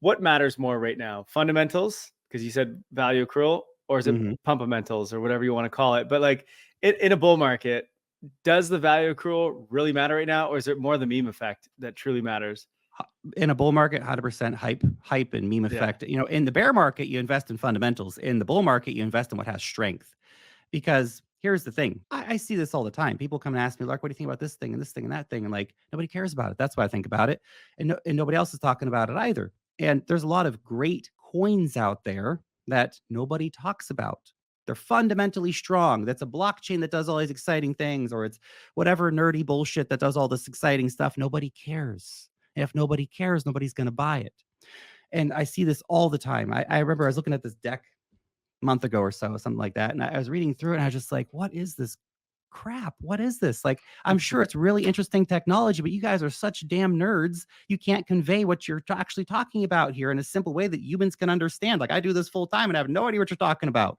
What matters more right now? Fundamentals, because you said value accrual, or is it Mhm. pumpamentals or whatever you want to call it? But like in a bull market, does the value accrual really matter right now, or is it more the meme effect that truly matters? In a bull market, 100% hype and meme Yeah. effect. In the bear market, you invest in fundamentals. In the bull market, you invest in what has strength. Because here's the thing, I see this all the time. People come and ask me, Lark, what do you think about this thing and this thing and that thing? And like, nobody cares about it. That's why I think about it. And nobody else is talking about it either. And there's a lot of great coins out there that nobody talks about. They're fundamentally strong. That's a blockchain that does all these exciting things, or it's whatever nerdy bullshit that does all this exciting stuff. Nobody cares. And if nobody cares, nobody's going to buy it. And I see this all the time. I remember I was looking at this deck month ago or so, something like that. And I was reading through it and I was just like, what is this crap? What is this? Like, I'm sure it's really interesting technology, but you guys are such damn nerds. You can't convey what you're actually talking about here in a simple way that humans can understand. Like, I do this full time and I have no idea what you're talking about.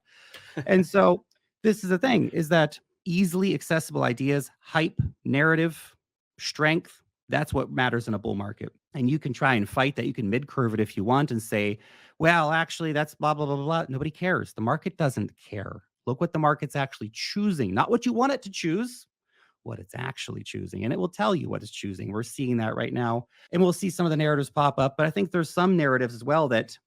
And so, this is the thing is that easily accessible ideas, hype, narrative, strength, that's what matters in a bull market. And you can try and fight that. You can mid curve it if you want and say, well, actually, that's blah, blah, blah, blah, blah. Nobody cares. The market doesn't care. Look what the market's actually choosing, not what you want it to choose, what it's actually choosing. And it will tell you what it's choosing. We're seeing that right now. And we'll see some of the narratives pop up. But I think there's some narratives as well that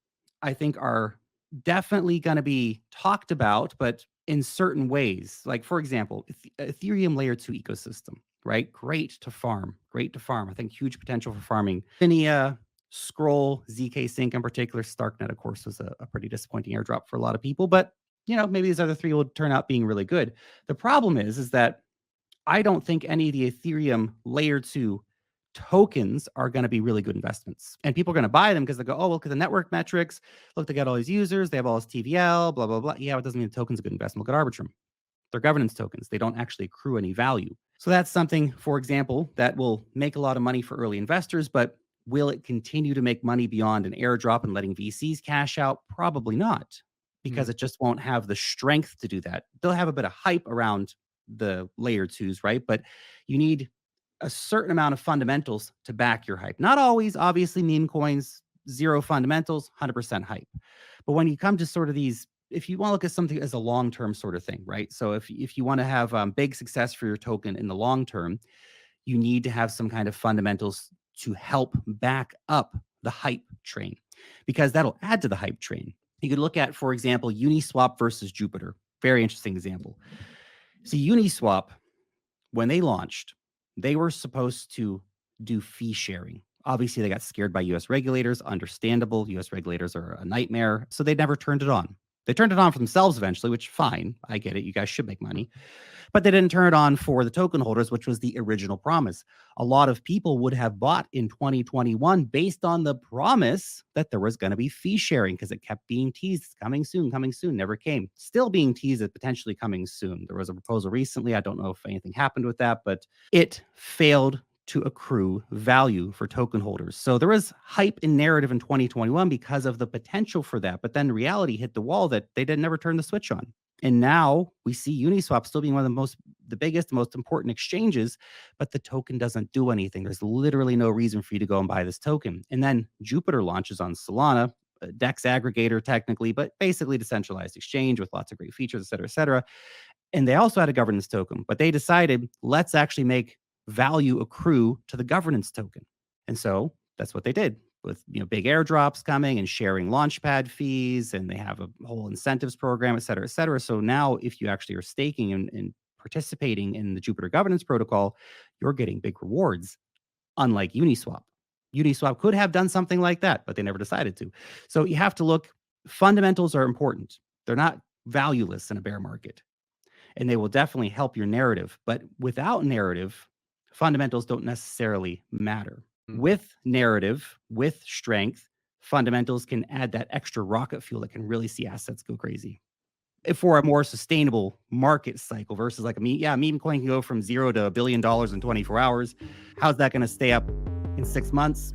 I think are definitely going to be talked about, but in certain ways. Like, for example, Ethereum layer 2 ecosystem, right? Great to farm. Great to farm. I think huge potential for farming. Finia, Scroll, ZK Sync in particular. Starknet, of course, was a pretty disappointing airdrop for a lot of people. But, maybe these other three will turn out being really good. The problem is that I don't think any of the Ethereum layer 2 tokens are going to be really good investments. And people are going to buy them because they go, oh, well, look at the network metrics. Look, they got all these users. They have all this TVL, blah, blah, blah. Yeah, it doesn't mean the token's a good investment. Look at Arbitrum. They're governance tokens. They don't actually accrue any value. So that's something, for example, that will make a lot of money for early investors, but will it continue to make money beyond an airdrop and letting VCs cash out? Probably not, because it just won't have the strength to do that. They'll have a bit of hype around the layer twos, right? But you need a certain amount of fundamentals to back your hype. Not always, obviously, meme coins, zero fundamentals, 100% hype. But when you come to sort of these, if you want to look at something as a long-term sort of thing, right? So if you want to have big success for your token in the long term, you need to have some kind of fundamentals to help back up the hype train, because that'll add to the hype train. You could look at, for example, Uniswap versus Jupiter. Very interesting example. So Uniswap, when they launched, they were supposed to do fee sharing. Obviously, they got scared by US regulators. Understandable. US regulators are a nightmare. So they never turned it on. They turned it on for themselves eventually, which fine. I get it. You guys should make money. But they didn't turn it on for the token holders, which was the original promise. A lot of people would have bought in 2021 based on the promise that there was going to be fee sharing, because it kept being teased, coming soon, never came. Still being teased as potentially coming soon. There was a proposal recently. I don't know if anything happened with that, but it failed to accrue value for token holders. So there was hype and narrative in 2021 because of the potential for that. But then reality hit the wall that they never turn the switch on. And now we see Uniswap still being one of the biggest, most important exchanges, but the token doesn't do anything. There's literally no reason for you to go and buy this token. And then Jupiter launches on Solana, a DEX aggregator technically, but basically decentralized exchange with lots of great features, et cetera, et cetera. And they also had a governance token, but they decided, let's actually make value accrue to the governance token. And so that's what they did, with big airdrops coming and sharing launchpad fees, and they have a whole incentives program, et cetera, et cetera. So now if you actually are staking and participating in the Jupiter governance protocol, you're getting big rewards, unlike Uniswap. Uniswap could have done something like that, but they never decided to. So you have to look, fundamentals are important. They're not valueless in a bear market, and they will definitely help your narrative. But without narrative, fundamentals don't necessarily matter. With narrative, with strength, fundamentals can add that extra rocket fuel that can really see assets go crazy. If for a more sustainable market cycle versus like a meme coin can go from $0 to $1 billion in 24 hours. How's that going to stay up in 6 months?